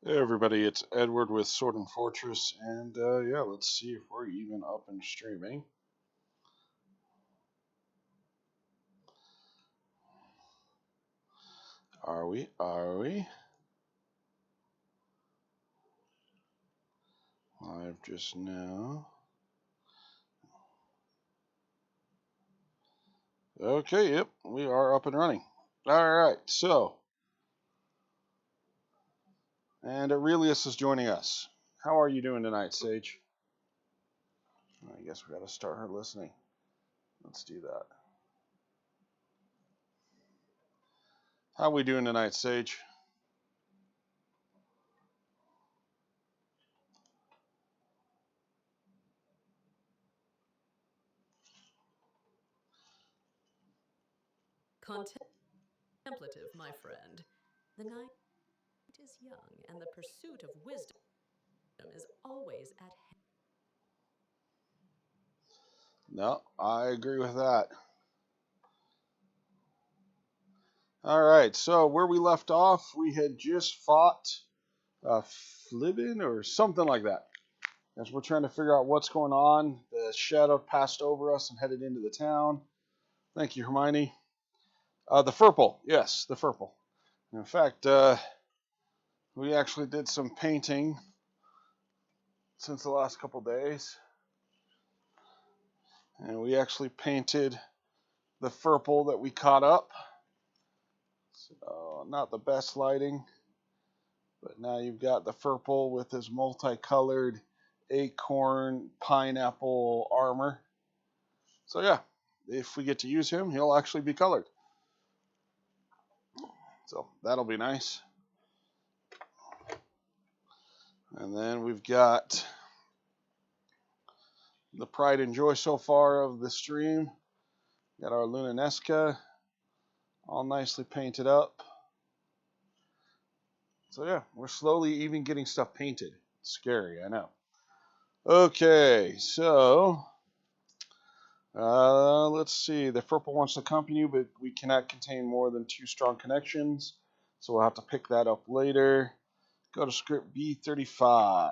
Hey everybody, it's Edward with Sword and Fortress, and yeah, let's see if we're even up and streaming. Are we? Are we? Live just now. Okay, yep, we are up and running. Alright, so, and Aurelius is joining us. How are you doing tonight, Sage? I guess we gotta start her listening. Let's do that. How are we doing tonight, Sage? Contemplative, my friend. The night is young, and the pursuit of wisdom is always at hand. No, I agree with that. Alright, so where we left off, we had just fought Flibbin or something like that. As we're trying to figure out what's going on, the shadow passed over us and headed into the town. Thank you, Hermione. The Furple, yes, the Furple. In fact, we actually did some painting since the last couple days. And we actually painted the Furple that we caught up. So, not the best lighting. But now you've got the Furple with his multicolored acorn pineapple armor. So yeah, if we get to use him, he'll actually be colored. So that'll be nice. And then we've got the pride and joy so far of the stream. Got our Lunanesca all nicely painted up. So yeah, we're slowly even getting stuff painted. It's scary, I know. Okay, so let's see. The Furple wants to accompany you, but we cannot contain more than 2 strong connections. So we'll have to pick that up later. Go to script B35.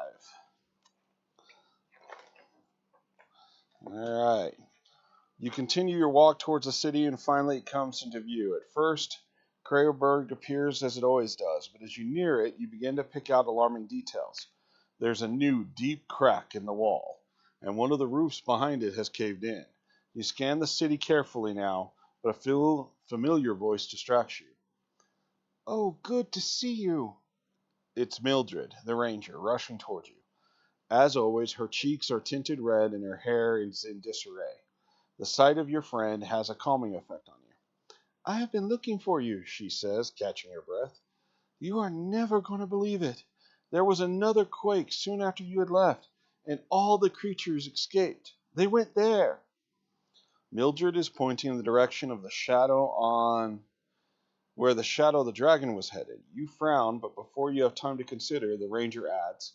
All right. You continue your walk towards the city, and finally it comes into view. At first, Kreoberg appears as it always does, but as you near it, you begin to pick out alarming details. There's a new, deep crack in the wall, and one of the roofs behind it has caved in. You scan the city carefully now, but a familiar voice distracts you. Oh, good to see you. It's Mildred, the ranger, rushing toward you. As always, her cheeks are tinted red and her hair is in disarray. The sight of your friend has a calming effect on you. I have been looking for you, she says, catching her breath. You are never going to believe it. There was another quake soon after you had left, and all the creatures escaped. They went there. Mildred is pointing in the direction of the shadow on where the shadow of the dragon was headed. You frown, but before you have time to consider, the ranger adds,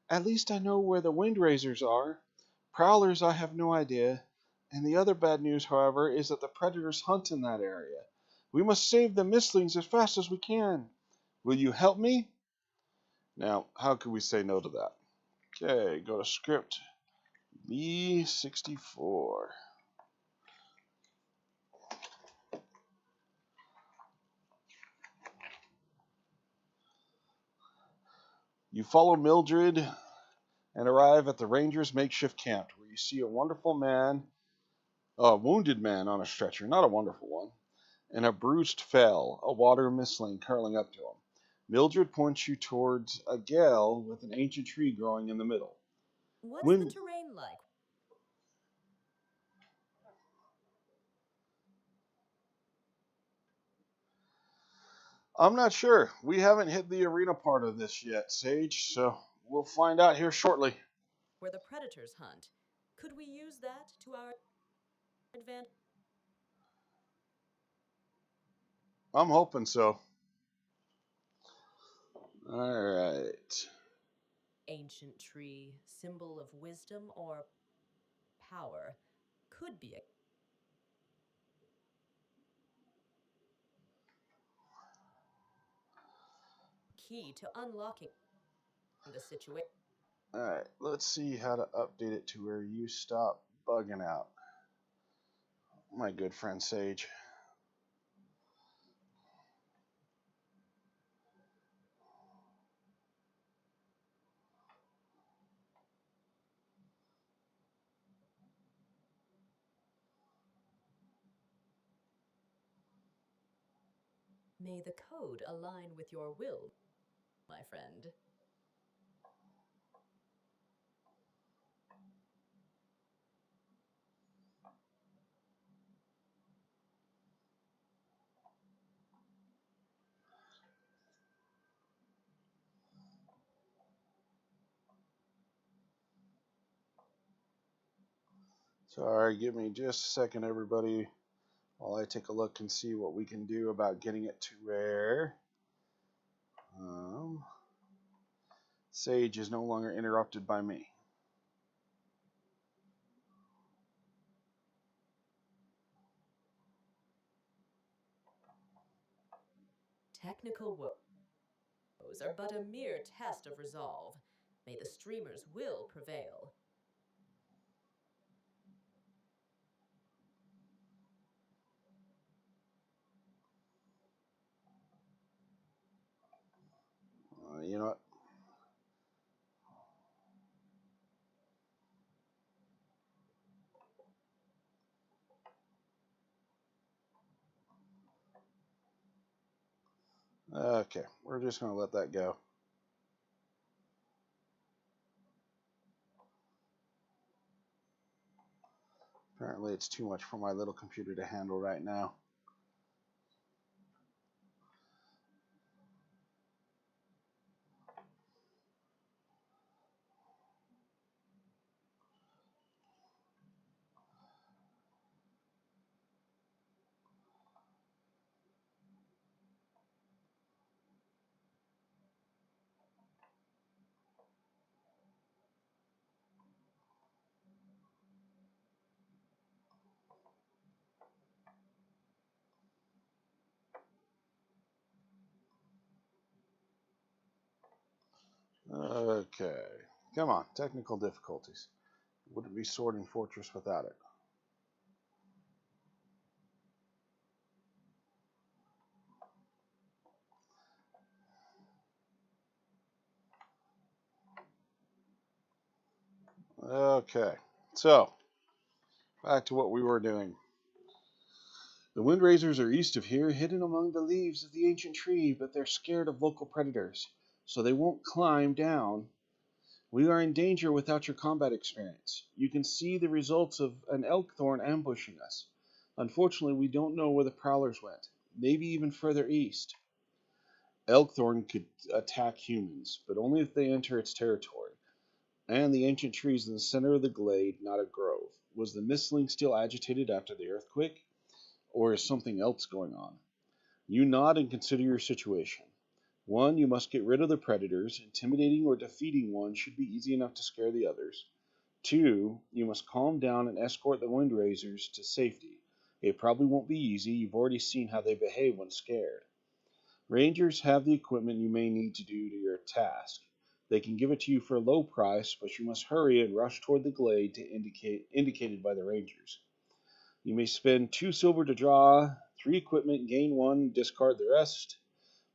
At least I know where the wind razors are. Prowlers I have no idea. And the other bad news, however, is that the predators hunt in that area. We must save the mistlings as fast as we can. Will you help me? Now, how could we say no to that? Okay, go to script B64. You follow Mildred and arrive at the Rangers' makeshift camp, where you see a wounded man on a stretcher, not a wonderful one, and a bruised fell, a water mistling curling up to him. Mildred points you towards a gale with an ancient tree growing in the middle. What's the When terrain like? I'm not sure. We haven't hit the arena part of this yet, Sage, so we'll find out here shortly. Where the predators hunt. Could we use that to our advantage? I'm hoping so. All right. Ancient tree, symbol of wisdom or power, could be a key to unlocking the situation. Alright, let's see how to update it to where you stop bugging out. My good friend Sage. May the code align with your will, my friend. Sorry, give me just a second, everybody, while I take a look and see what we can do about getting it to where Sage is no longer interrupted by me. Technical woes are but a mere test of resolve. May the streamer's will prevail. You know what? Okay, we're just going to let that go. Apparently it's too much for my little computer to handle right now. Okay, come on, technical difficulties. Wouldn't be Sorting Fortress without it. Okay, so back to what we were doing. The Windrazers are east of here, hidden among the leaves of the ancient tree, but they're scared of local predators, so they won't climb down. We are in danger without your combat experience. You can see the results of an elkthorn ambushing us. Unfortunately, we don't know where the prowlers went. Maybe even further east. Elkthorn could attack humans, but only if they enter its territory. And the ancient trees in the center of the glade, not a grove. Was the mistling still agitated after the earthquake? Or is something else going on? You nod and consider your situation. 1. You must get rid of the predators. Intimidating or defeating one should be easy enough to scare the others. 2. You must calm down and escort the Windrazers to safety. It probably won't be easy. You've already seen how they behave when scared. Rangers have the equipment you may need to do your task. They can give it to you for a low price, but you must hurry and rush toward the glade indicated by the Rangers. You may spend 2 silver to draw 3 equipment, gain 1, discard the rest.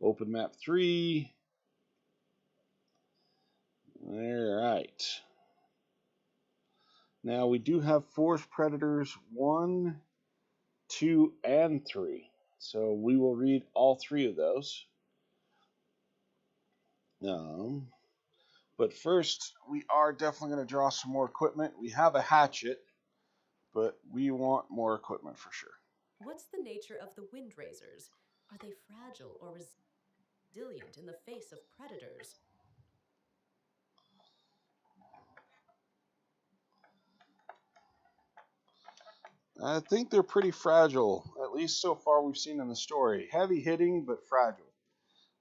Open map 3. Alright. Now we do have forest predators 1, 2, and 3. So we will read all 3 of those. But first, we are definitely going to draw some more equipment. We have a hatchet, but we want more equipment for sure. What's the nature of the Windrazers? Are they fragile or resilient in the face of predators? I think they're pretty fragile, at least so far we've seen in the story. Heavy hitting, but fragile.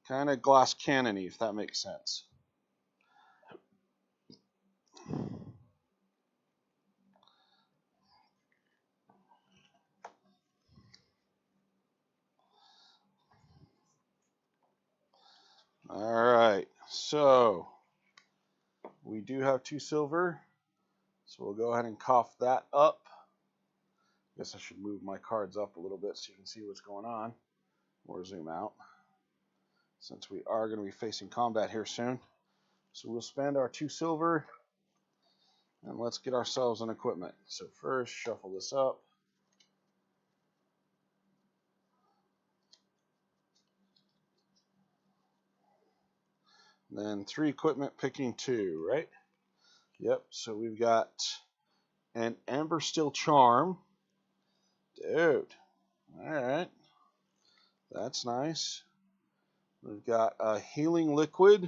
Kind of glass cannony, if that makes sense. All so we do have 2 silver, so we'll go ahead and cough that up. Guess I should move my cards up a little bit so you can see what's going on, or zoom out, since we are going to be facing combat here soon. So we'll spend our 2 silver, and let's get ourselves an equipment. So first, shuffle this up. Then 3 equipment, picking 2, right? Yep, so we've got an Amber Steel Charm. Dude, alright. That's nice. We've got a Healing Liquid.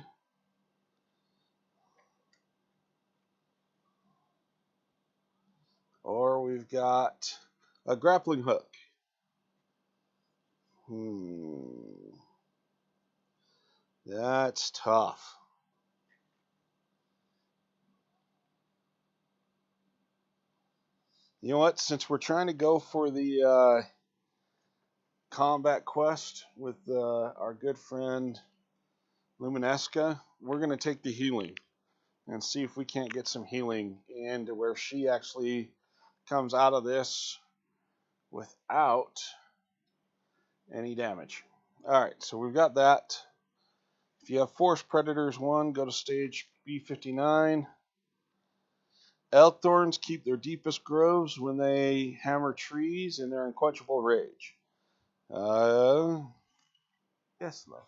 Or we've got a Grappling Hook. That's tough. You know what? Since we're trying to go for the combat quest with our good friend Luminesca, we're going to take the healing and see if we can't get some healing into where she actually comes out of this without any damage. Alright, so we've got that. If you have Forest Predators 1, go to stage B59. Elkthorns keep their deepest groves when they hammer trees in their unquenchable rage. Yes, love.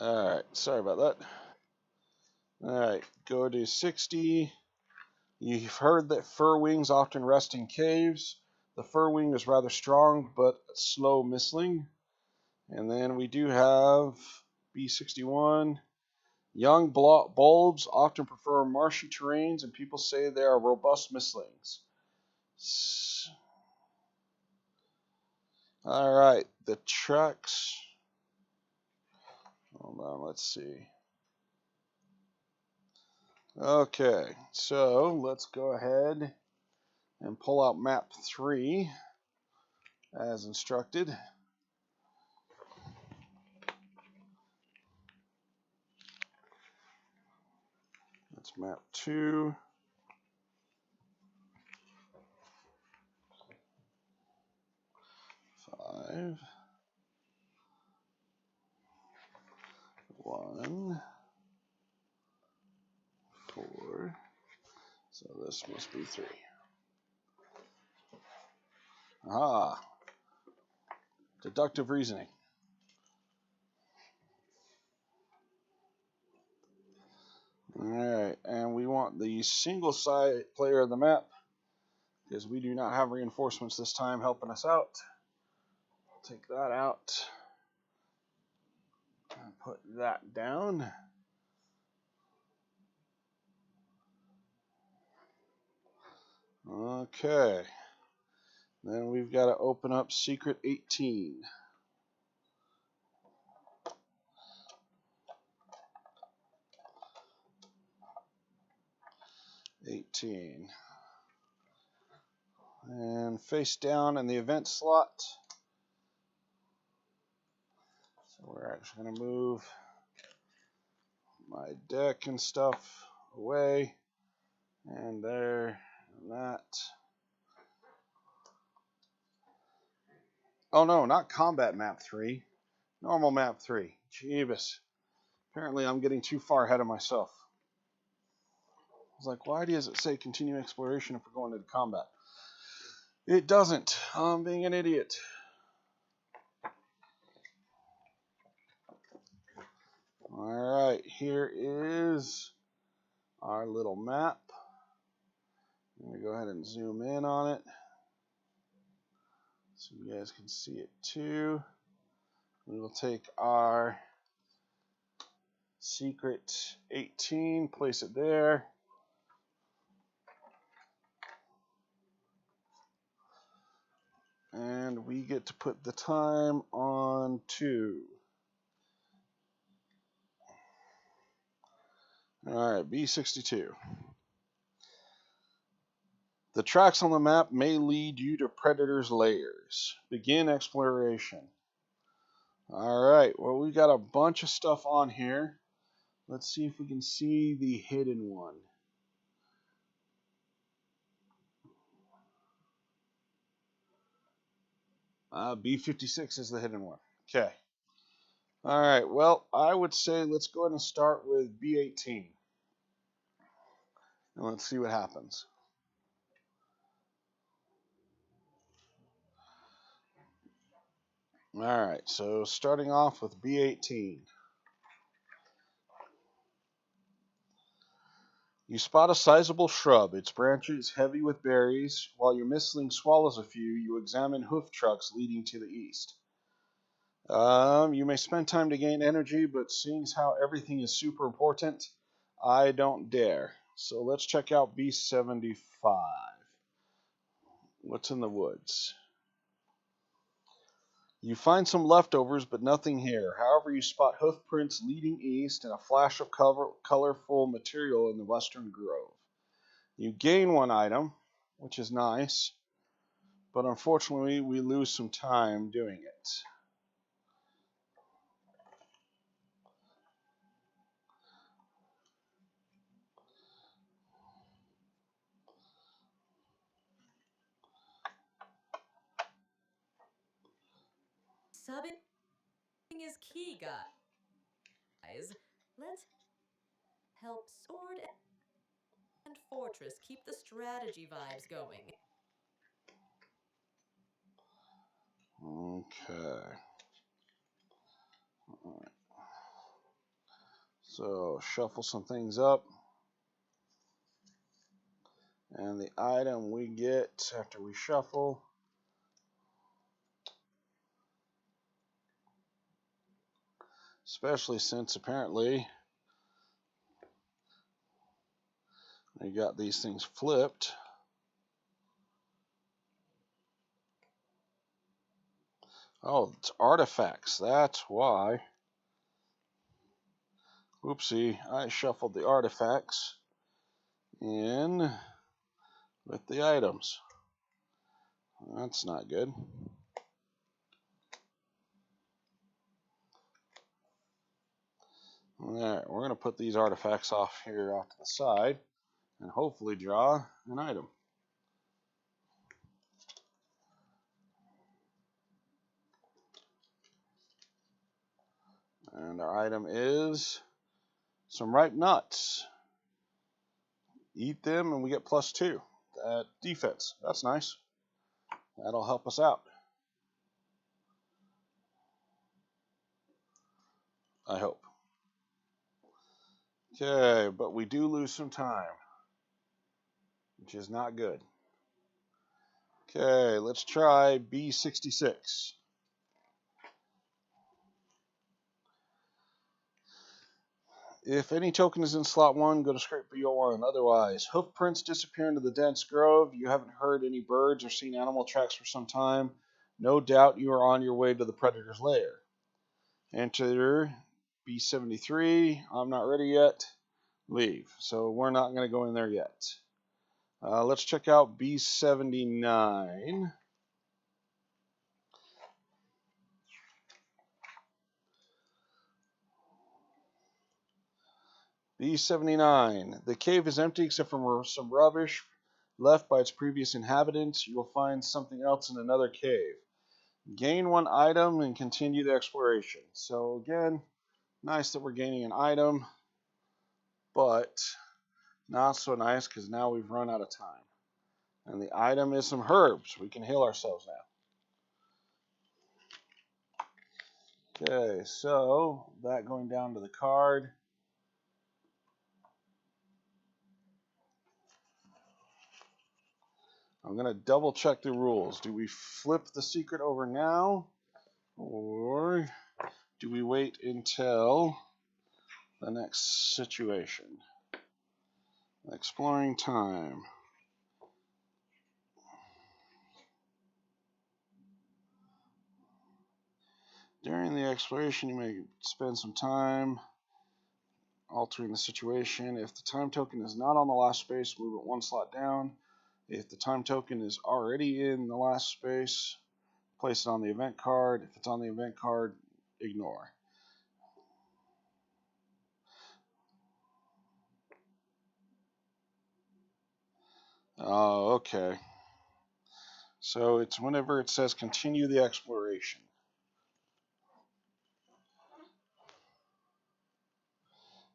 Alright, sorry about that. Alright, go to 60. You've heard that fur wings often rest in caves. The fur wing is rather strong, but slow missling. And then we do have B61. Young bulbs often prefer marshy terrains, and people say they are robust mislings. Alright, the trucks. Hold on, let's see. Okay, so let's go ahead and pull out map 3 as instructed. That's map 2. Five. 1. 4. So this must be 3. Ah, deductive reasoning. Alright, and we want the single side player of the map because we do not have reinforcements this time helping us out. Take that out and put that down. Okay, then we've got to open up secret 18. 18. And face down in the event slot. So we're actually going to move my deck and stuff away. And there, and that. Oh no, not combat map 3. Normal map 3. Jeebus. Apparently I'm getting too far ahead of myself. I was like, why does it say continue exploration if we're going into combat? It doesn't. I'm being an idiot. Alright, here is our little map. I'm going to go ahead and zoom in on it so you guys can see it too. We will take our Secret 18, place it there. And we get to put the time on 2. Alright, B62. The tracks on the map may lead you to predators' lairs. Begin exploration. Alright, well, we got a bunch of stuff on here. Let's see if we can see the hidden one. B56 is the hidden one. Okay. Alright, well, I would say let's go ahead and start with B18. And let's see what happens. Alright, so starting off with B18. You spot a sizable shrub, its branches heavy with berries. While your mistling swallows a few, you examine hoof trucks leading to the east. You may spend time to gain energy, but seeing as how everything is super important, I don't dare. So let's check out B75. What's in the woods? You find some leftovers, but nothing here. However, you spot hoof prints leading east and a flash of colorful material in the western grove. You gain 1 item, which is nice, but unfortunately we lose some time doing it. Subbing is key, guys. Let's help Sword and Fortress keep the strategy vibes going. Okay. All right. So shuffle some things up. And the item we get after we shuffle especially since apparently I got these things flipped. Oh, it's artifacts. That's why. Oopsie, I shuffled the artifacts in with the items. That's not good. Alright, we're going to put these artifacts off here off to the side and hopefully draw an item. And our item is some ripe nuts. Eat them and we get +2 defense. That's nice. That'll help us out. I hope. Okay, but we do lose some time, which is not good. Okay, let's try B66. If any token is in slot 1, go to scrape B01. Otherwise, hoof prints disappear into the dense grove. You haven't heard any birds or seen animal tracks for some time. No doubt you are on your way to the predator's lair. Enter B73. I'm not ready yet. Leave. So we're not going to go in there yet. Let's check out B79. B79. The cave is empty except for some rubbish left by its previous inhabitants. You will find something else in another cave. Gain 1 item and continue the exploration. So again, nice that we're gaining an item, but not so nice because now we've run out of time. And the item is some herbs. We can heal ourselves now. Okay, so that going down to the card. I'm going to double check the rules. Do we flip the secret over now? Or do we wait until the next situation. Exploring time. During the exploration, you may spend some time altering the situation. If the time token is not on the last space, move it one slot down. If the time token is already in the last space, place it on the event card. If it's on the event card, ignore. Oh, okay. So it's whenever it says continue the exploration.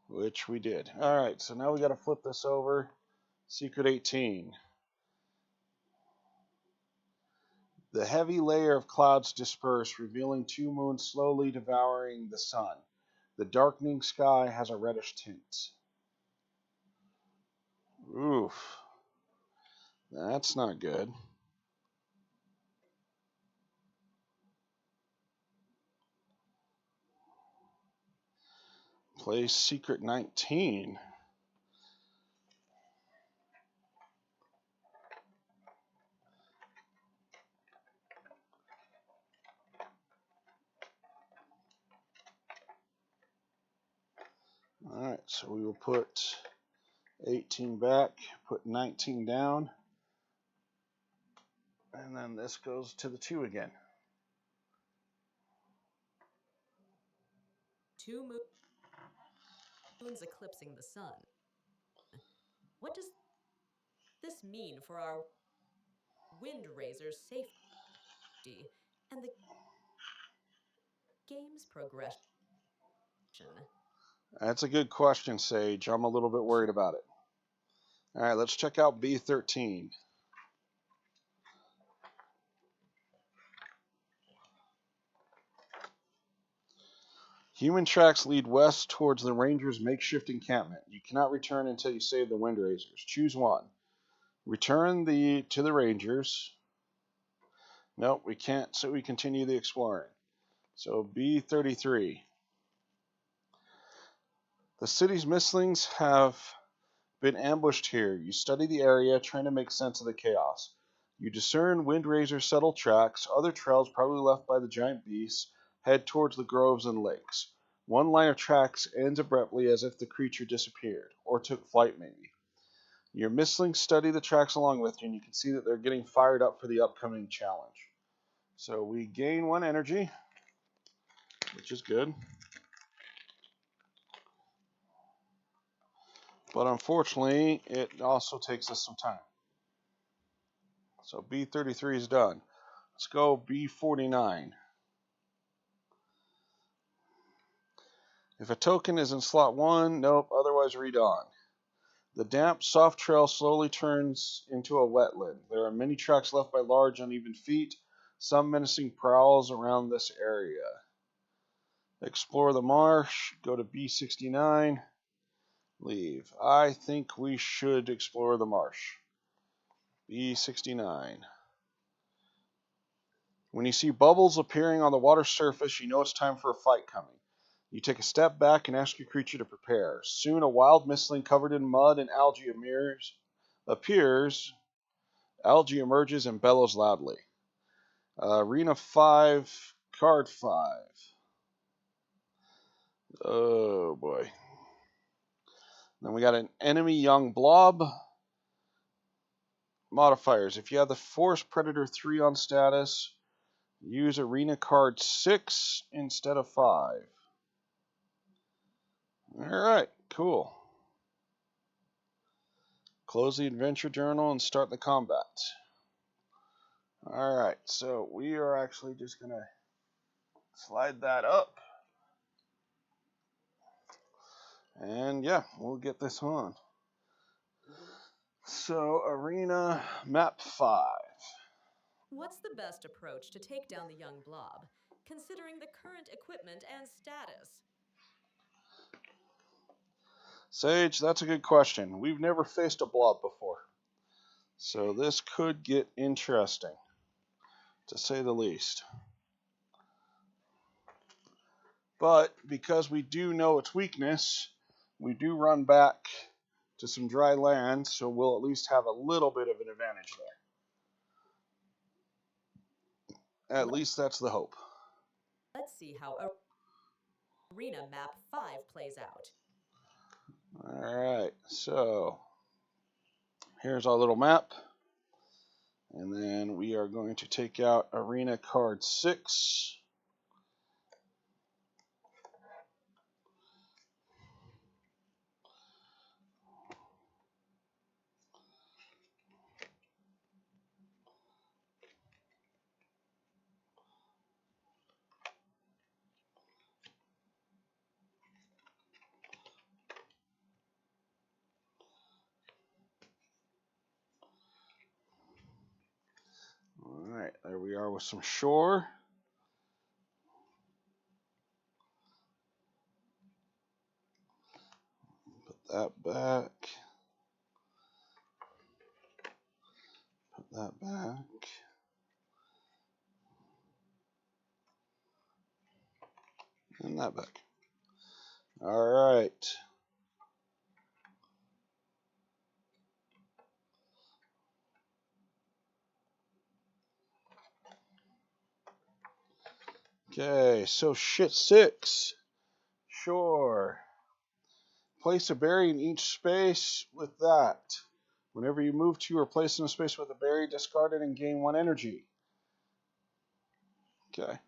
Which we did. Alright, so now we got to flip this over. Secret 18. The heavy layer of clouds disperse, revealing two moons slowly devouring the sun. The darkening sky has a reddish tint. Oof. That's not good. Play Secret 19. Alright, so we will put 18 back, put 19 down, and then this goes to the 2 again. Two moons eclipsing the sun. What does this mean for our wind razor's safety and the game's progression? That's a good question, Sage. I'm a little bit worried about it. Alright, let's check out B13. Human tracks lead west towards the Rangers' makeshift encampment. You cannot return until you save the Wind Razors. Choose one. Return to the Rangers. Nope, we can't, so we continue the exploring. So B33. The city's mislings have been ambushed here. You study the area, trying to make sense of the chaos. You discern Wind Razor subtle tracks, other trails probably left by the giant beasts, head towards the groves and lakes. One line of tracks ends abruptly as if the creature disappeared, or took flight maybe. Your mislings study the tracks along with you, and you can see that they're getting fired up for the upcoming challenge. So we gain 1 energy, which is good. But unfortunately, it also takes us some time. So B33 is done. Let's go B49. If a token is in slot 1, nope, otherwise read on. The damp, soft trail slowly turns into a wetland. There are many tracks left by large, uneven feet. Some menacing prowls around this area. Explore the marsh. Go to B69. Leave. I think we should explore the marsh. B69. When you see bubbles appearing on the water surface, you know it's time for a fight coming. You take a step back and ask your creature to prepare. Soon a wild mistling covered in mud and algae appears. Algae emerges and bellows loudly. Arena 5, card 5. Oh boy. Then we got an enemy young blob. Modifiers. If you have the Forest Predator 3 on status, use Arena card 6 instead of 5. Alright, cool. Close the adventure journal and start the combat. Alright, so we are actually just going to slide that up. And yeah, we'll get this on. So, Arena Map 5. What's the best approach to take down the young blob, considering the current equipment and status? Sage, that's a good question. We've never faced a blob before. So this could get interesting, to say the least. But because we do know its weakness, we do run back to some dry land, so we'll at least have a little bit of an advantage there. At least that's the hope. Let's see how Arena Map 5 plays out. Alright, so here's our little map. And then we are going to take out Arena card 6. Alright, there we are with some shore. Put that back. Put that back. And that back. Alright. Okay, so shit 6. Sure. Place a berry in each space with that. Whenever you move to or place in a space with a berry, discard it and gain 1 energy. Okay.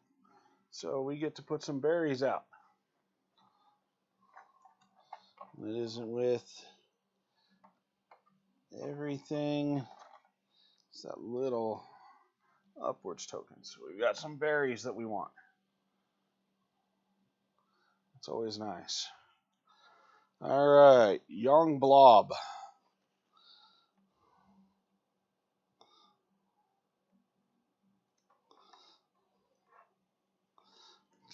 So we get to put some berries out. It isn't with everything. It's that little upwards token. So we've got some berries that we want. It's always nice. Alright, young blob.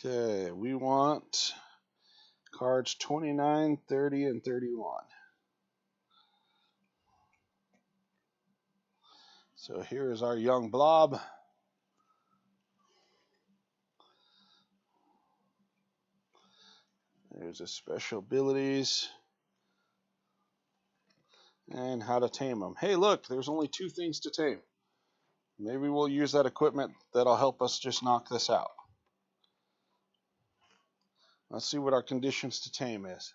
Okay, we want cards 29, 30, and 31. So here is our young blob. There's his special abilities. And how to tame them. Hey, look, there's only 2 things to tame. Maybe we'll use that equipment that'll help us just knock this out. Let's see what our conditions to tame is.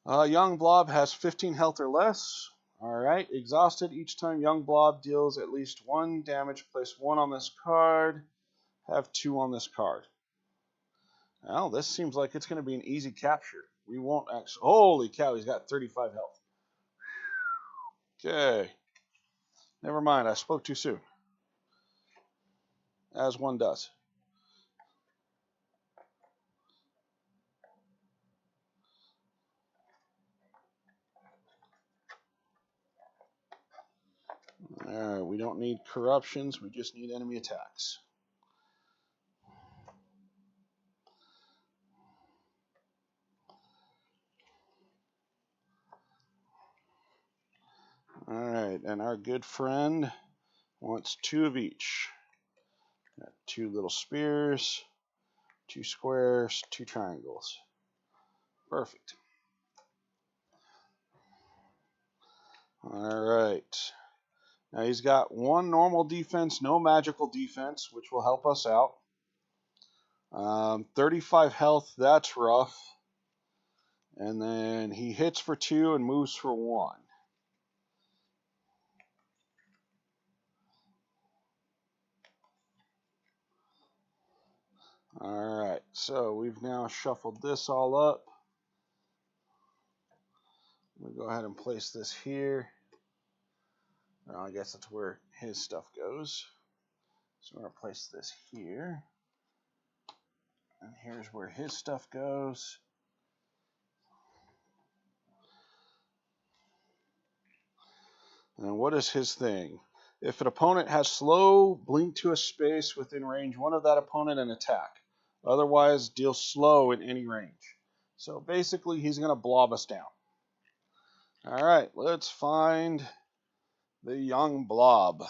Young blob has 15 health or less. Alright, exhausted. Each time young blob deals at least 1 damage, place 1 on this card. Have 2 on this card. Well, this seems like it's going to be an easy capture. We won't actually... Holy cow, he's got 35 health. Okay. Never mind, I spoke too soon. As one does. Alright, we don't need corruptions, we just need enemy attacks. Alright, and our good friend wants 2 of each. Got 2 little spears, 2 squares, 2 triangles. Perfect. Alright. Now he's got 1 normal defense, no magical defense, which will help us out. 35 health, that's rough. And then he hits for 2 and moves for 1. Alright, so we've now shuffled this all up. We'll go ahead and place this here. Well, I guess that's where his stuff goes. So we're going to place this here. And here's where his stuff goes. And what is his thing? If an opponent has slow, blink to a space within range 1 of that opponent and attack. Otherwise, deal slow in any range. So basically, he's going to blob us down. Alright, let's find the young blob.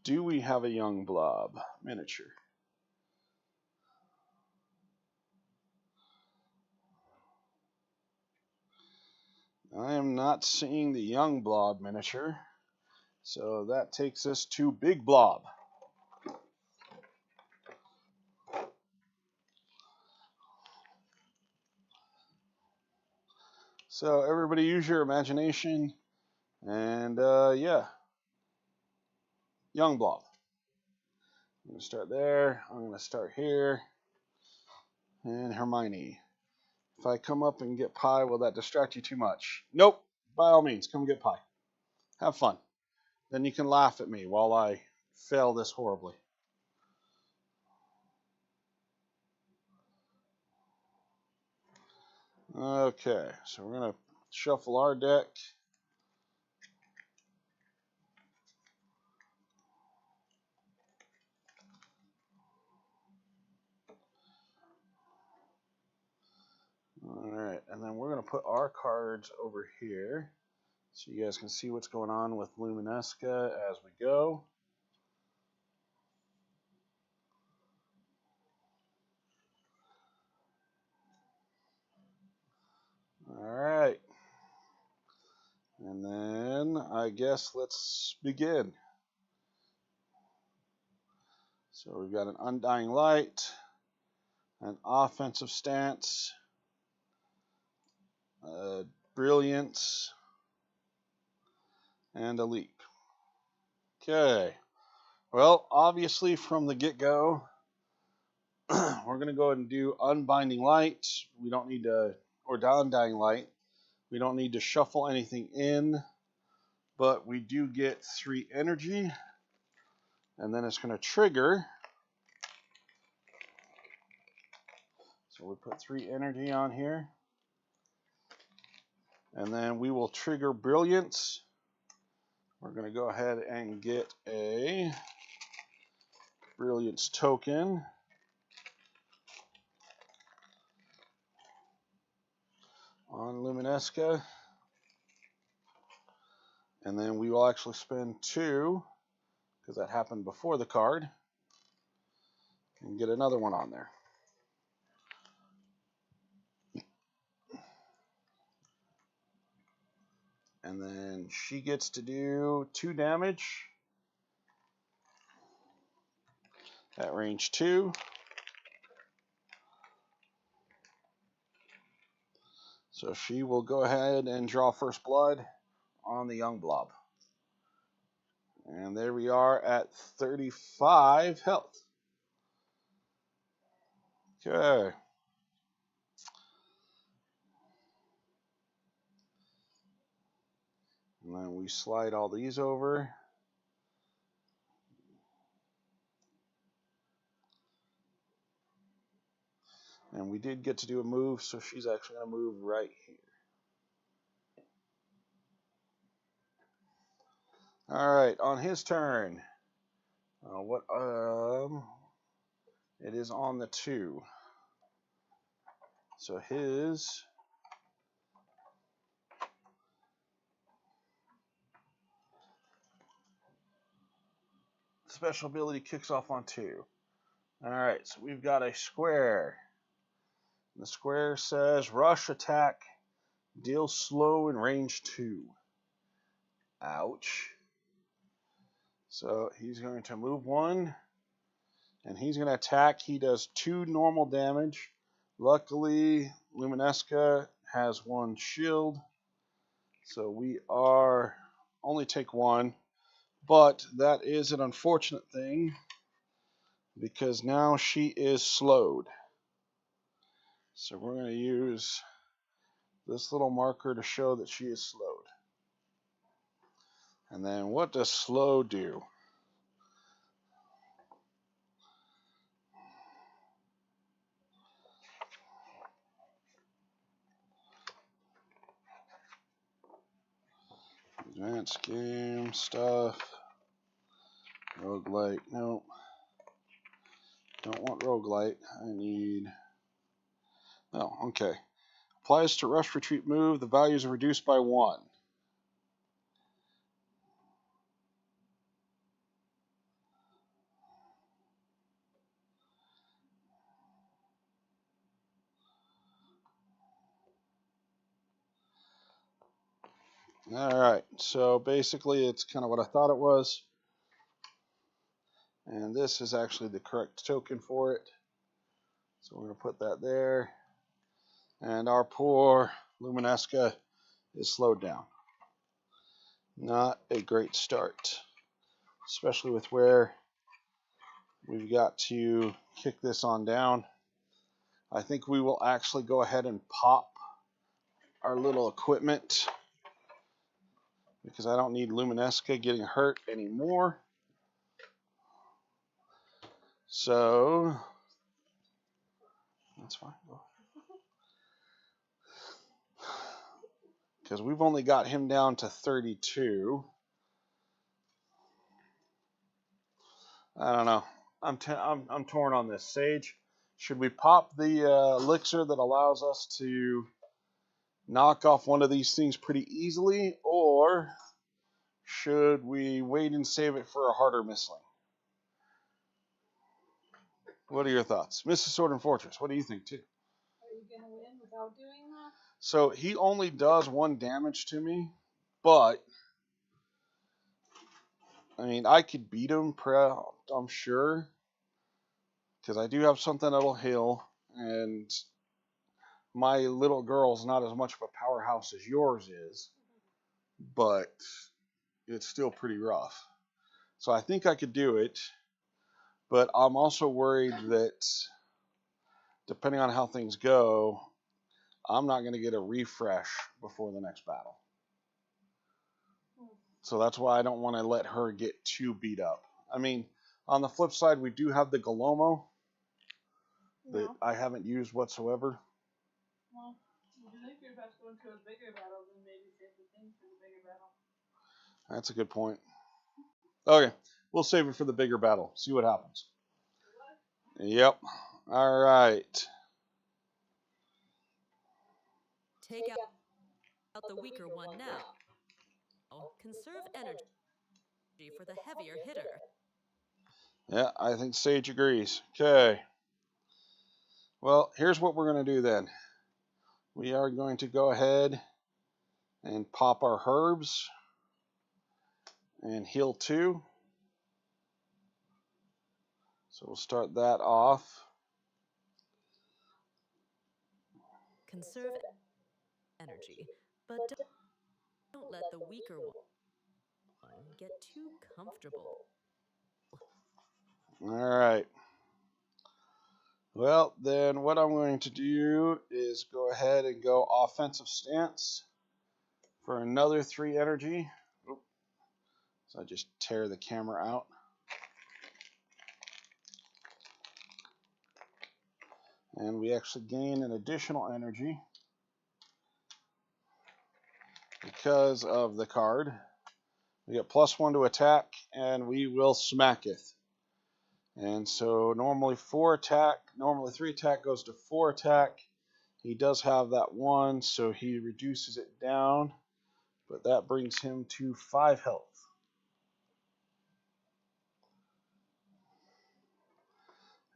Do we have a young blob miniature? I am not seeing the young blob miniature, so that takes us to big blob. So everybody use your imagination, and yeah, young blob. I'm going to start there, I'm going to start here, and Hermione. If I come up and get pie, will that distract you too much? Nope. By all means, come get pie. Have fun. Then you can laugh at me while I fail this horribly. Okay, so we're going to shuffle our deck. Alright, and then we're going to put our cards over here so you guys can see what's going on with Luminesca as we go. Alright, and then I guess let's begin. So we've got an Undying Light, an Offensive Stance, Brilliance, and a Leap. Okay, well, obviously from the get-go, we're going to go ahead and do Unbinding Light. We don't need to, or Undying Light. We don't need to shuffle anything in, but we do get 3 energy, and then it's going to trigger. So we put 3 energy on here, and then we will trigger Brilliance. We're going to go ahead and get a Brilliance token. On Luminesca. And then we will actually spend 2, because that happened before the card, and get another one on there. And then she gets to do 2 damage at range 2. So she will go ahead and draw first blood on the young blob. And there we are at 35 health. Okay. And then we slide all these over. And we did get to do a move, so she's actually going to move right here. All right, on his turn. It is on the 2. So his special ability kicks off on 2. All right, so we've got a square. The square says rush attack, deal slow in range 2. Ouch. So he's going to move 1, and he's going to attack. He does 2 normal damage. Luckily, Luminesca has 1 shield, so we are only take 1. But that is an unfortunate thing, because now she is slowed. So we're going to use this little marker to show that she is slowed. And then what does slow do? Advanced game stuff. Roguelite. Nope. Don't want roguelite. I need... Oh, okay. Applies to rush, retreat, move. The values are reduced by 1. Alright, so basically it's kind of what I thought it was. And this is actually the correct token for it. So we're going to put that there. And our poor Luminesca is slowed down. Not a great start, especially with where we've got to kick this on down. I think we will actually go ahead and pop our little equipment because I don't need Luminesca getting hurt anymore. So that's fine. Because we've only got him down to 32. I don't know. I'm torn on this. Sage, should we pop the elixir that allows us to knock off one of these things pretty easily, or should we wait and save it for a harder missling? What are your thoughts? Mrs. Sword and Fortress, what do you think too? Are you going to win without doing that? So he only does 1 damage to me, but I mean, I could beat him, I'm sure, because I do have something that'll heal, and my little girl's not as much of a powerhouse as yours is, but it's still pretty rough. So I think I could do it, but I'm also worried that depending on how things go, I'm not going to get a refresh before the next battle. So that's why I don't want to let her get too beat up. I mean, on the flip side, we do have the Galomo that I haven't used whatsoever. Well, if you think you're about to go into a bigger battle, then maybe save the things for the bigger battle. That's a good point. Okay, we'll save it for the bigger battle. See what happens. Yep. All right. Take out the weaker one now. Conserve energy for the heavier hitter. Yeah, I think Sage agrees. Okay. Well, here's what we're going to do then. We are going to go ahead and pop our herbs and heal 2. So we'll start that off. Conserve energy, but don't let the weaker one get too comfortable. All right. Well, then what I'm going to do is go ahead and go offensive stance for another 3 energy. Oop. So I just tear the camera out. And we actually gain an additional energy because of the card. We get +1 to attack, and we will smacketh. And so normally 4 attack, normally 3 attack goes to 4 attack. He does have that 1, so he reduces it down, but that brings him to 5 health.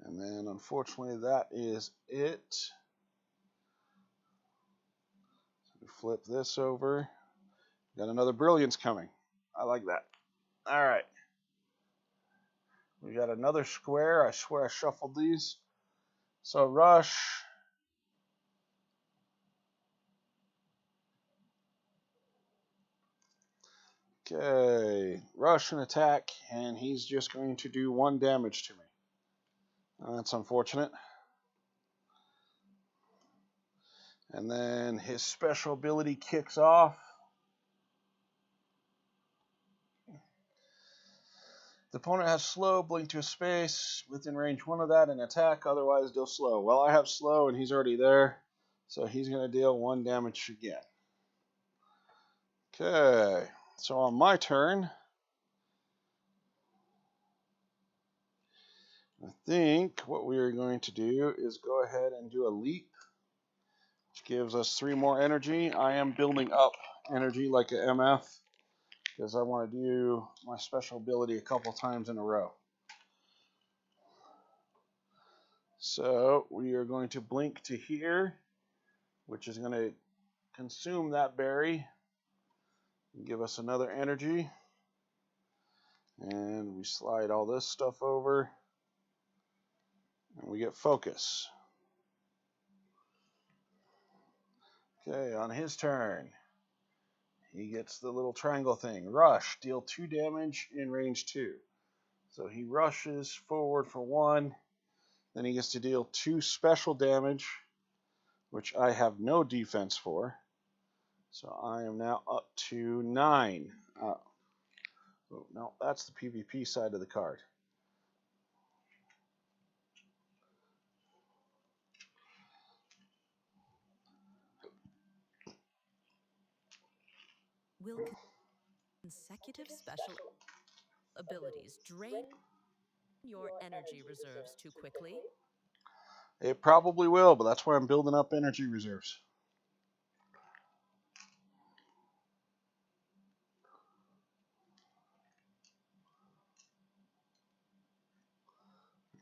And then unfortunately that is it. So we flip this over. Got another brilliance coming. I like that. All right. We got another square. I swear I shuffled these. So rush. Okay. Rush and attack, and he's just going to do 1 damage to me. That's unfortunate. And then his special ability kicks off. The opponent has slow, blink to a space, within range 1 of that, and attack, otherwise deal slow. Well, I have slow, and he's already there, so he's going to deal 1 damage again. Okay, so on my turn, I think what we are going to do is go ahead and do a leap, which gives us 3 more energy. I am building up energy like an MF, because I want to do my special ability a couple times in a row. So we are going to blink to here, which is going to consume that berry. Give us another energy. And we slide all this stuff over. And we get focus. Okay, on his turn, he gets the little triangle thing. Rush, deal 2 damage in range 2. So he rushes forward for 1. Then he gets to deal 2 special damage, which I have no defense for. So I am now up to 9. Oh, no, that's the PvP side of the card. Will consecutive special abilities drain your energy reserves too quickly? It probably will, but that's why I'm building up energy reserves.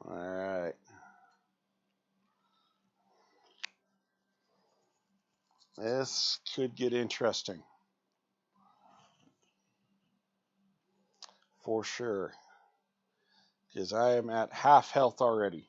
All right. This could get interesting. For sure. Because I am at half health already.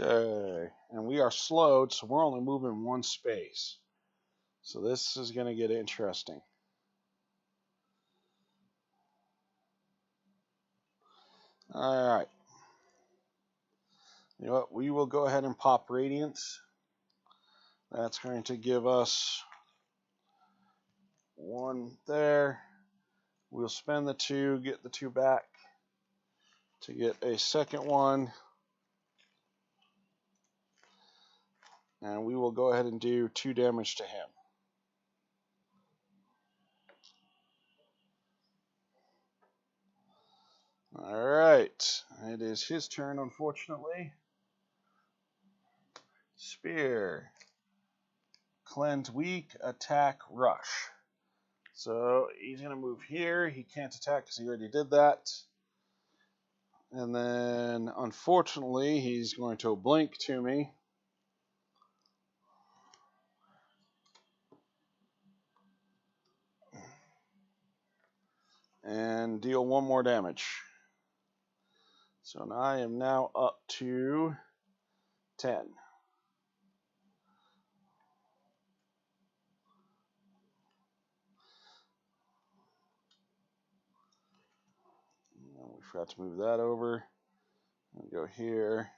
Okay. And we are slowed, so we're only moving 1 space. So this is going to get interesting. All right. You know what? We will go ahead and pop Radiance. That's going to give us 1 there. We'll spend the 2, get the 2 back to get a second one. And we will go ahead and do 2 damage to him. All right. It is his turn, unfortunately. Spear. Cleanse weak, attack, rush. So he's going to move here. He can't attack because he already did that. And then, unfortunately, he's going to blink to me. And deal 1 more damage. So I am now up to 10. We forgot to move that over. And go here.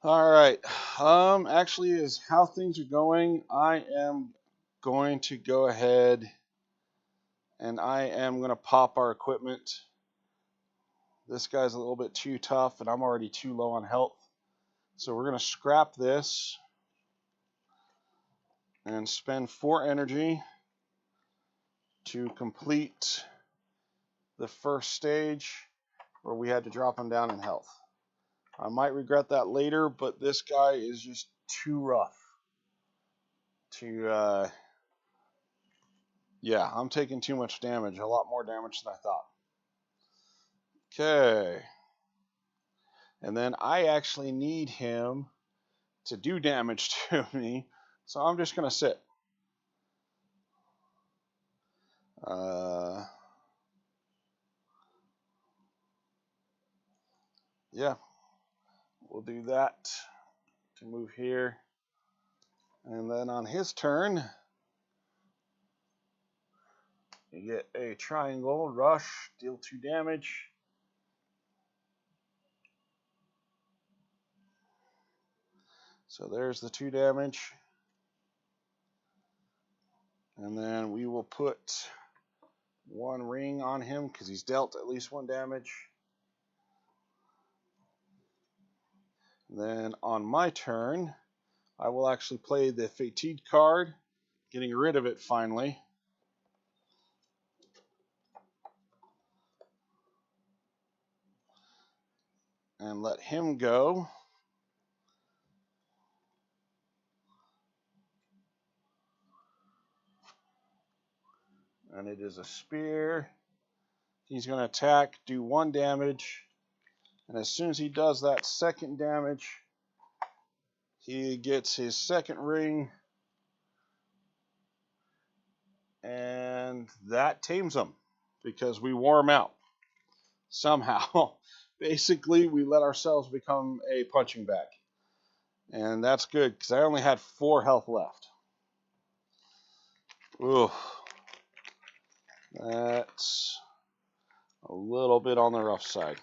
All right. Actually, as how things are going, I am going to go ahead and I am going to pop our equipment. This guy's a little bit too tough, and I'm already too low on health. So we're going to scrap this and spend 4 energy to complete the first stage where we had to drop him down in health. I might regret that later, but this guy is just too rough to, yeah, I'm taking too much damage, a lot more damage than I thought. Okay. And then I actually need him to do damage to me, so I'm just going to sit. Yeah, we'll do that to move here. And then on his turn, you get a triangle, rush, deal 2 damage. So there's the 2 damage. And then we will put 1 ring on him because he's dealt at least 1 damage. And then on my turn, I will actually play the Fatigued card, getting rid of it finally. And let him go. And it is a spear. He's going to attack, do 1 damage. And as soon as he does that 2nd damage, he gets his 2nd ring. And that tames him because we wore him out somehow. Basically, we let ourselves become a punching bag. And that's good because I only had 4 health left. Ooh, that's a little bit on the rough side.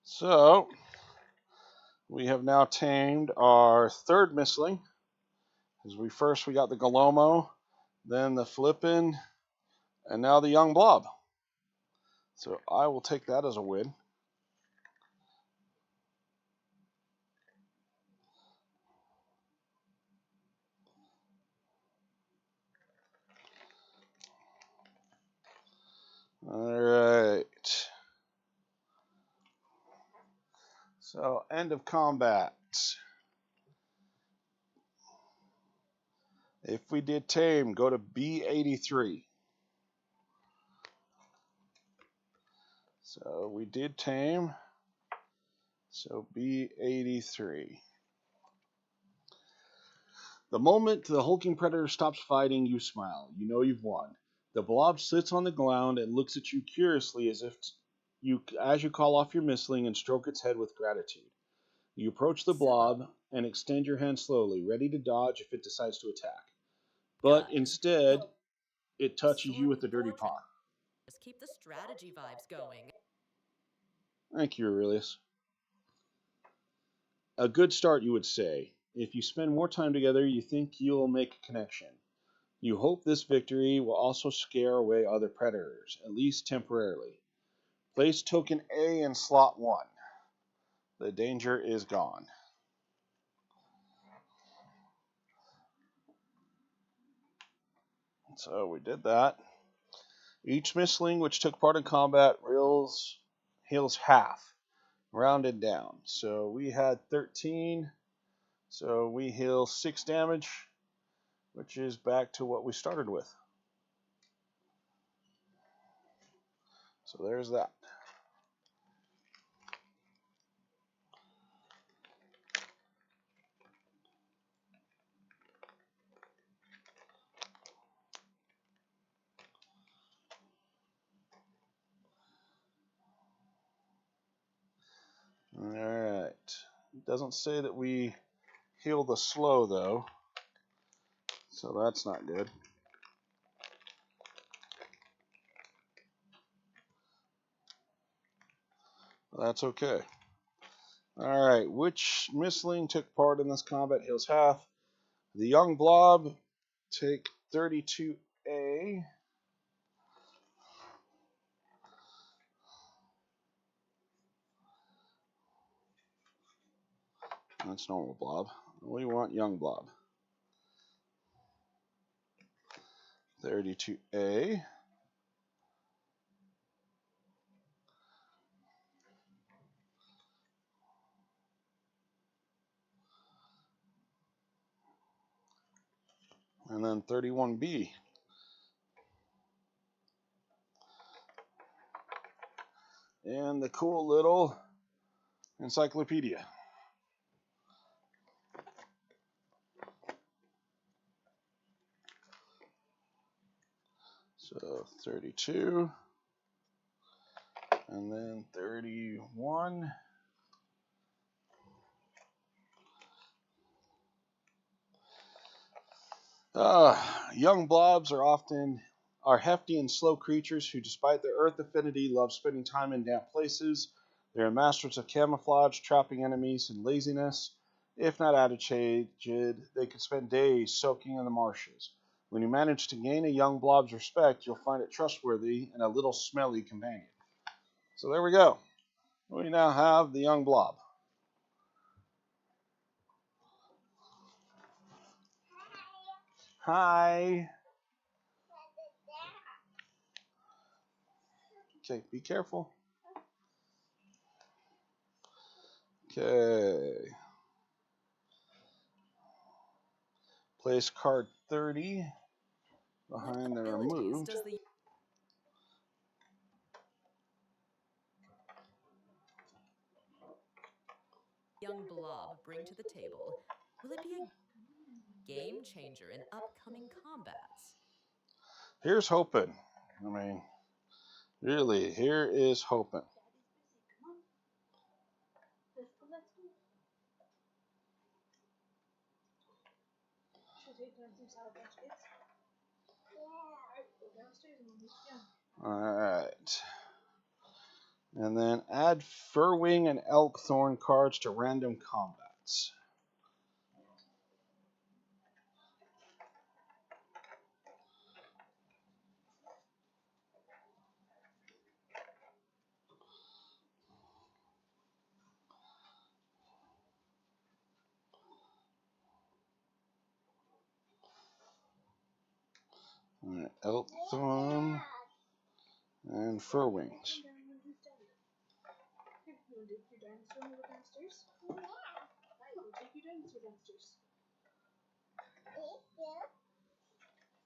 So, we have now tamed our 3rd Mistling. Because we got the Galomo, then the Flippin', and now the Young Blob. So I will take that as a win. All right. So end of combat. If we did tame, go to B83. So we did tame. So B83. The moment the hulking predator stops fighting, you smile. You know you've won. The blob sits on the ground and looks at you curiously as you call off your mistling and stroke its head with gratitude. You approach the blob and extend your hand slowly, ready to dodge if it decides to attack. But instead, it touches you with a dirty paw. Just keep the strategy vibes going. Thank you, Aurelius. A good start, you would say. If you spend more time together, you think you'll make a connection. You hope this victory will also scare away other predators, at least temporarily. Place token A in slot 1. The danger is gone. So we did that. Each mistling which took part in combat heals half, rounded down. So we had 13. So we heal 6 damage, which is back to what we started with. So there's that. Alright. It doesn't say that we heal the slow, though. So that's not good. That's okay. Alright, which mistling took part in this combat heals half? The young blob take 32A. That's normal blob. We want young blob. 32A. And then 31B. And the cool little encyclopedia. So 32. And then 31. Young blobs are hefty and slow creatures who, despite their earth affinity, love spending time in damp places. They are masters of camouflage, trapping enemies, and laziness. If not agitated, they could spend days soaking in the marshes. When you manage to gain a young blob's respect, you'll find it trustworthy and a little smelly companion. So there we go. We now have the young blob. Hi. Okay, be careful. Okay. Place card 30 behind the What abilities removed. does the young blob bring to the table? Will it be a game changer in upcoming combats? Here's hoping. I mean, really, here is hoping. Come on. Let's go. Should we take downstairs out of baskets? Yeah. Alright, go downstairs and we'll meet you down. Alright. And then add Furwing and Elkthorn cards to random combats. Alright, Elkthorn and Furwings. Here, you want to take your dinosaur over downstairs? Yeah. Alright, we'll take your dinosaur downstairs.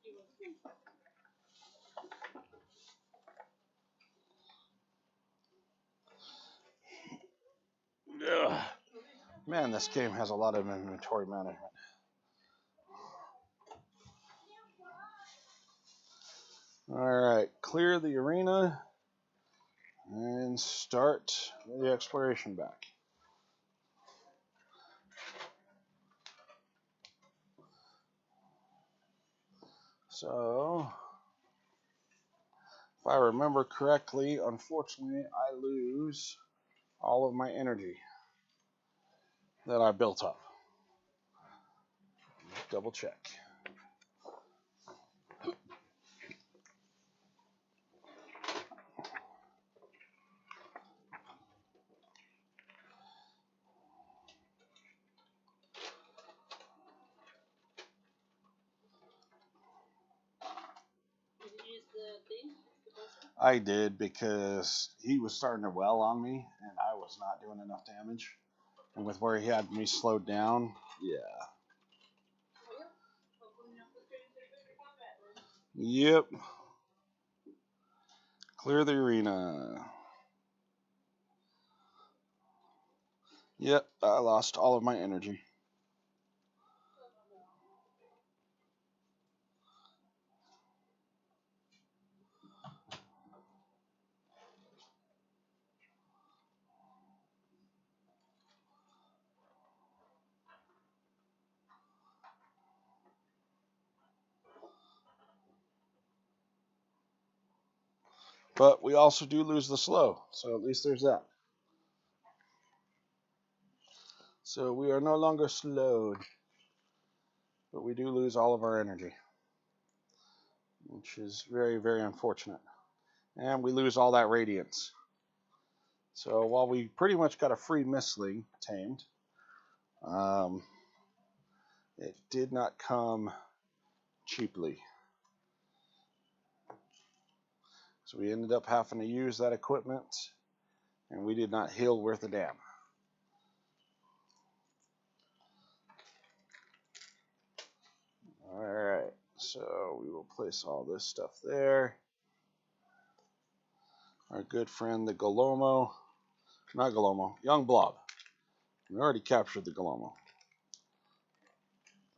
You're welcome. Ugh. Man, this game has a lot of inventory management. Alright, clear the arena and start the exploration back. So, if I remember correctly, unfortunately, I lose all of my energy that I built up. Double check. Did you use the thing? I did because he was starting to well on me and I was not doing enough damage. And with where he had me slowed down, yeah. Yep. Clear the arena. Yep, I lost all of my energy. But we also do lose the slow, so at least there's that. So we are no longer slowed, but we do lose all of our energy, which is very, very unfortunate. And we lose all that radiance. So while we pretty much got a free Mistling tamed, it did not come cheaply. So we ended up having to use that equipment, and we did not heal worth a damn. Alright, so we will place all this stuff there. Our good friend the young blob. We already captured the Galomo.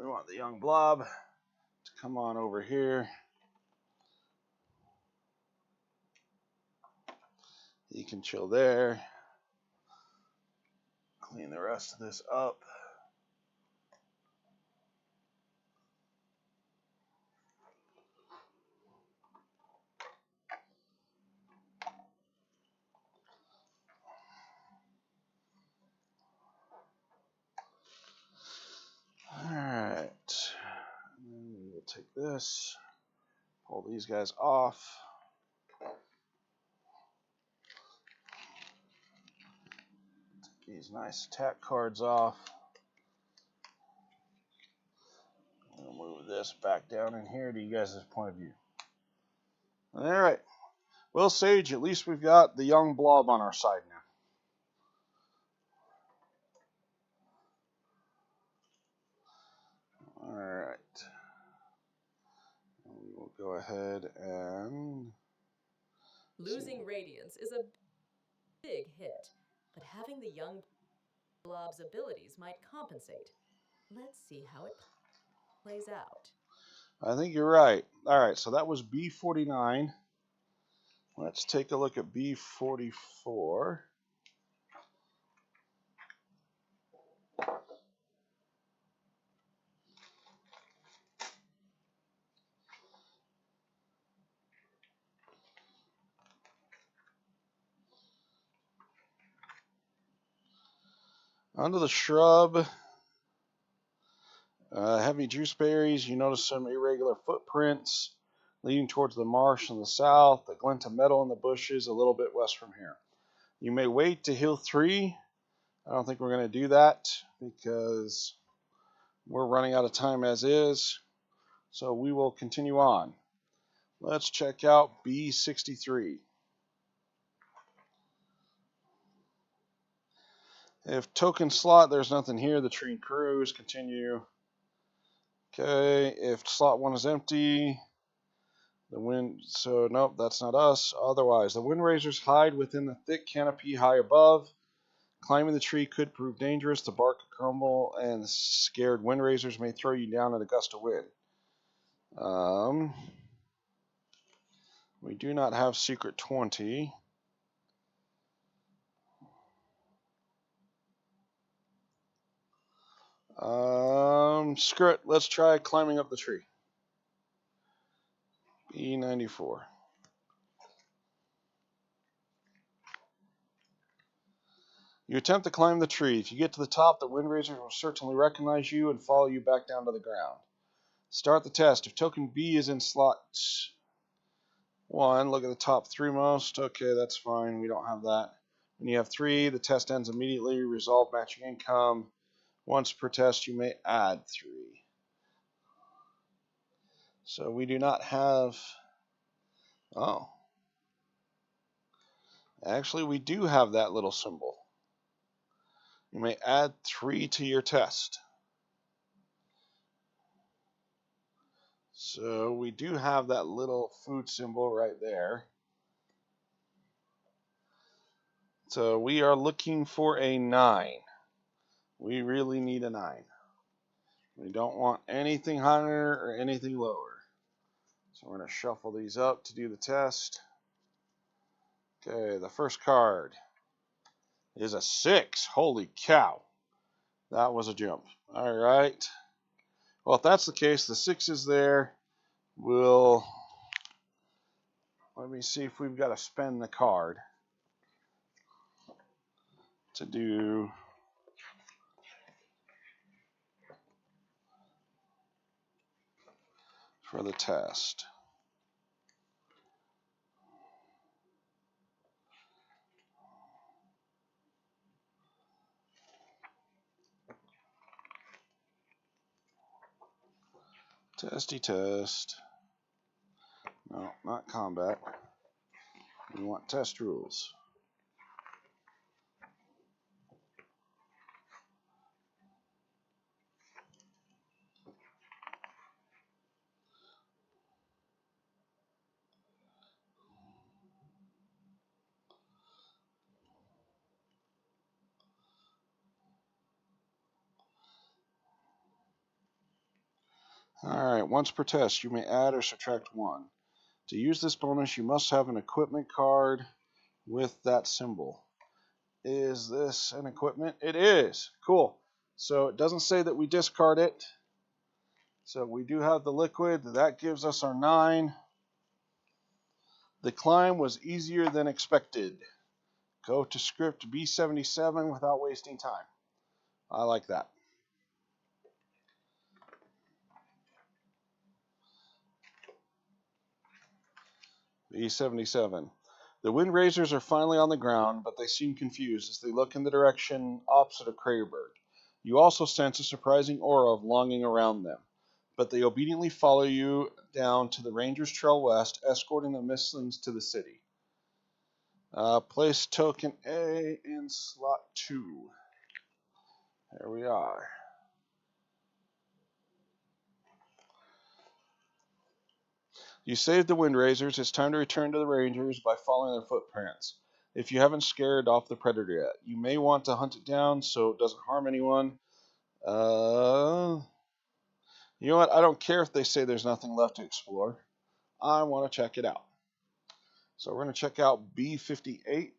We want the young blob to come on over here. He can chill there. Clean the rest of this up. Alright. And we will take this. Pull these guys off. Take these nice attack cards off. We'll move this back down in here to you guys' point of view. Alright. Well, Sage, at least we've got the young blob on our side now. go ahead and... Losing Radiance is a big hit, but having the young blob's abilities might compensate. Let's see how it plays out. I think you're right. All right, so that was B49. Let's take a look at B44. Under the shrub, heavy juiceberries, you notice some irregular footprints leading towards the marsh in the south, a glint of metal in the bushes a little bit west from here. You may wait to heal 3. I don't think we're going to do that because we're running out of time as is. So we will continue on. Let's check out B63. If token slot, there's nothing here. The train crews continue. Okay, if slot 1 is empty, the wind, so nope, that's not us. Otherwise, the wind raisers hide within the thick canopy high above. Climbing the tree could prove dangerous. The bark could crumble, and scared wind raisers may throw you down in a gust of wind. We do not have secret 20. Screw it. Let's try climbing up the tree. E94. You attempt to climb the tree. If you get to the top, the wind raisers will certainly recognize you and follow you back down to the ground. Start the test. If token B is in slot 1, look at the top 3 most. Okay, that's fine. We don't have that. When you have 3, the test ends immediately. Resolve matching income. Once per test, you may add 3. So we do not have... Oh. Actually, we do have that little symbol. You may add 3 to your test. So we do have that little food symbol right there. So we are looking for a 9. We really need a 9. We don't want anything higher or anything lower. So we're going to shuffle these up to do the test. Okay, the first card is a 6. Holy cow. That was a jump. All right. Well, if that's the case, the 6 is there. We'll... Let me see if we've got to spend the card to do... for the test. Testy test. No, not combat. We want test rules. Alright, once per test, you may add or subtract 1. To use this bonus, you must have an equipment card with that symbol. Is this an equipment? It is. Cool. So it doesn't say that we discard it. So we do have the liquid. That gives us our 9. The climb was easier than expected. Go to script B77 without wasting time. I like that. B77. The wind raisers are finally on the ground, but they seem confused as they look in the direction opposite of Craterberg. You also sense a surprising aura of longing around them, but they obediently follow you down to the Rangers Trail West, escorting the mistlings to the city. Place token A in slot 2. There we are. You saved the Wind Razors. It's time to return to the Rangers by following their footprints. If you haven't scared off the predator yet, you may want to hunt it down so it doesn't harm anyone. You know what? I don't care if they say there's nothing left to explore. I want to check it out. So we're going to check out B58.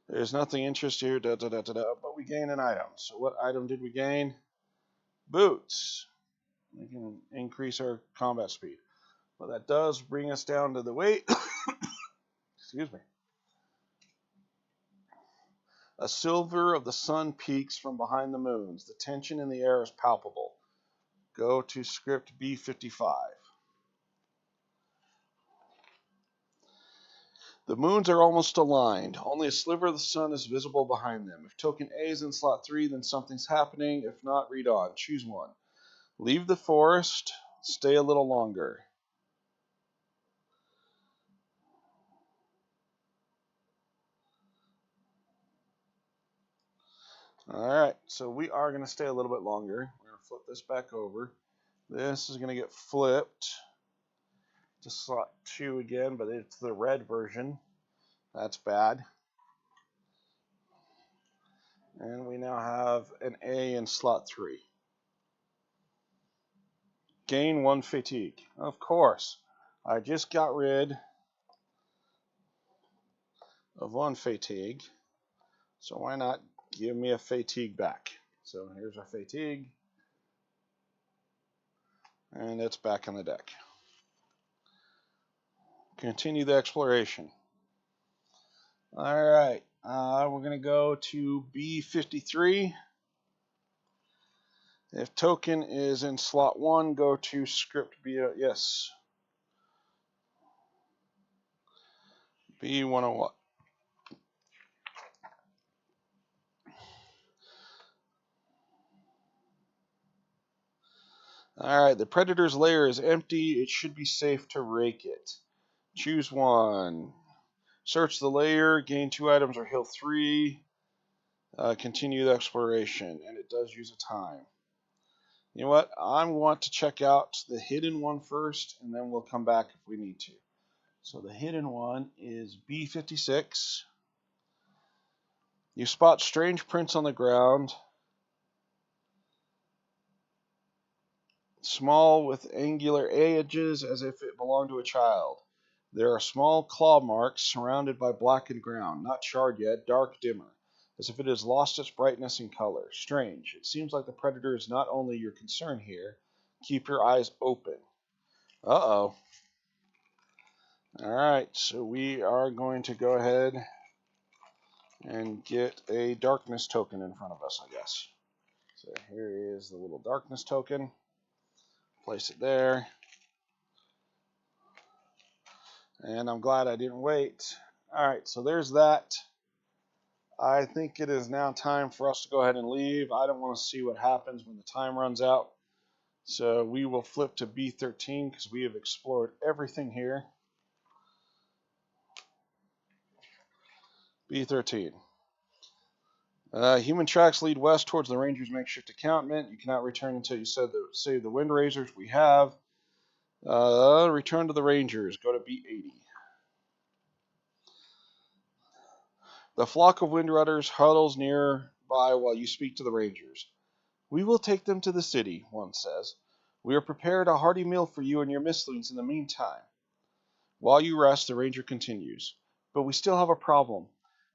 There's nothing interesting here, but we gain an item. So what item did we gain? Boots. We can increase our combat speed. Well, that does bring us down to the weight. Excuse me. A silver of the sun peaks from behind the moons. The tension in the air is palpable. Go to script B55. The moons are almost aligned. Only a sliver of the sun is visible behind them. If token A is in slot 3, then something's happening. If not, read on. Choose one. Leave the forest. Stay a little longer. Alright, so we are going to stay a little bit longer. We're going to flip this back over. This is going to get flipped to slot 2 again, but it's the red version. That's bad. And we now have an A in slot 3. Gain 1 fatigue. Of course. I just got rid of 1 fatigue. So why not give me a fatigue back? So here's our fatigue. And it's back on the deck. Continue the exploration. Alright, we're going to go to B53. If token is in slot 1, go to script B. Yes. B101. Alright, the predator's lair is empty. It should be safe to rake it. Choose one. Search the lair, gain 2 items or heal 3. Continue the exploration, and it does use a time. You know what? I want to check out the hidden one first, and then we'll come back if we need to. So the hidden one is B56. You spot strange prints on the ground. Small with angular edges as if it belonged to a child. There are small claw marks surrounded by blackened ground, not charred yet, dark dimmer, as if it has lost its brightness and color. Strange. It seems like the predator is not only your concern here. Keep your eyes open. Uh-oh. Alright, so we are going to go ahead and get a darkness token in front of us, I guess. So here is the little darkness token. Place it there. And I'm glad I didn't wait. Alright, so there's that. I think it is now time for us to go ahead and leave. I don't want to see what happens when the time runs out. So we will flip to B13 because we have explored everything here. B13. Human tracks lead west towards the Rangers' makeshift encampment. You cannot return until you save the Wind Razors. We have. Return to the Rangers. Go to B80. The flock of Wind Rudders huddles nearby while you speak to the Rangers. We will take them to the city, one says. We are prepared a hearty meal for you and your mistlings in the meantime. While you rest, the ranger continues. But we still have a problem.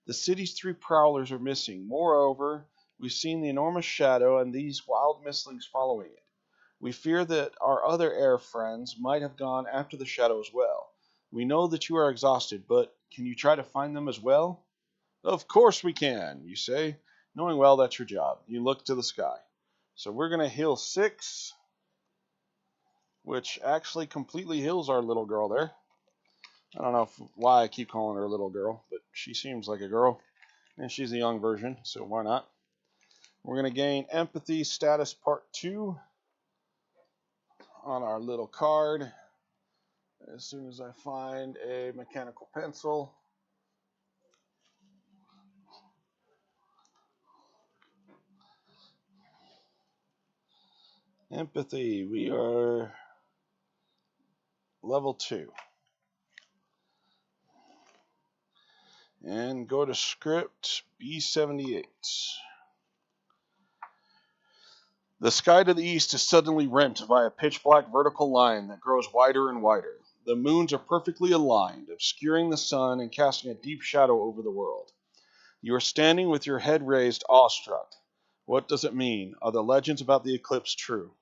The city's 3 prowlers are missing. Moreover, we've seen the enormous shadow and these wild mistlings following it. We fear that our other air friends might have gone after the shadow as well. We know that you are exhausted, but can you try to find them as well? Of course we can, you say, knowing well that's your job. You look to the sky. So we're going to heal 6, which actually completely heals our little girl there. I don't know why I keep calling her a little girl, but she seems like a girl, and she's a young version, so why not? We're going to gain Empathy Status Part 2 on our little card. As soon as I find a mechanical pencil. Empathy, we are level 2. And go to script B78. The sky to the east is suddenly rent by a pitch-black vertical line that grows wider and wider. The moons are perfectly aligned, obscuring the sun and casting a deep shadow over the world. You are standing with your head raised, awestruck. What does it mean? Are the legends about the eclipse true?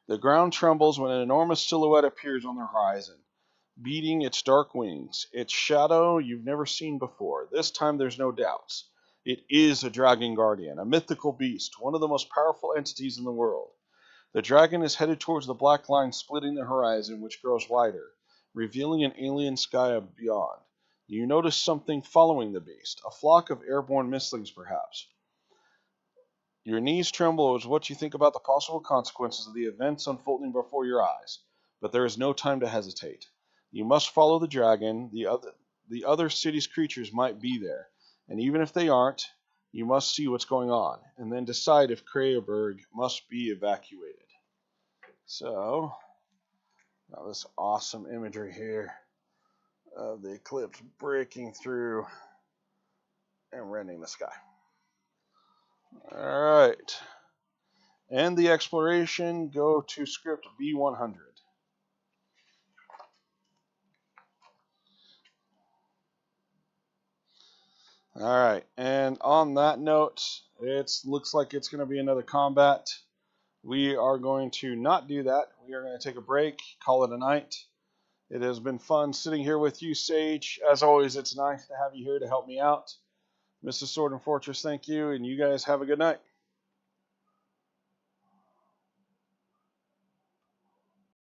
The ground trembles when an enormous silhouette appears on the horizon, beating its dark wings, its shadow you've never seen before. This time there's no doubts. It is a dragon guardian, a mythical beast, one of the most powerful entities in the world. The dragon is headed towards the black line splitting the horizon, which grows wider, revealing an alien sky beyond. You notice something following the beast, a flock of airborne mistlings perhaps. Your knees tremble as what you think about the possible consequences of the events unfolding before your eyes, but there is no time to hesitate. You must follow the dragon. The other city's creatures might be there, and even if they aren't, you must see what's going on, and then decide if Kreoberg must be evacuated. So, now this awesome imagery here of the eclipse breaking through and rending the sky. Alright. End the exploration, go to script B100. Alright, and on that note, it looks like it's going to be another combat. We are going to not do that. We are going to take a break, call it a night. It has been fun sitting here with you, Sage. As always, it's nice to have you here to help me out. Mrs. Sword and Fortress, thank you, and you guys have a good night.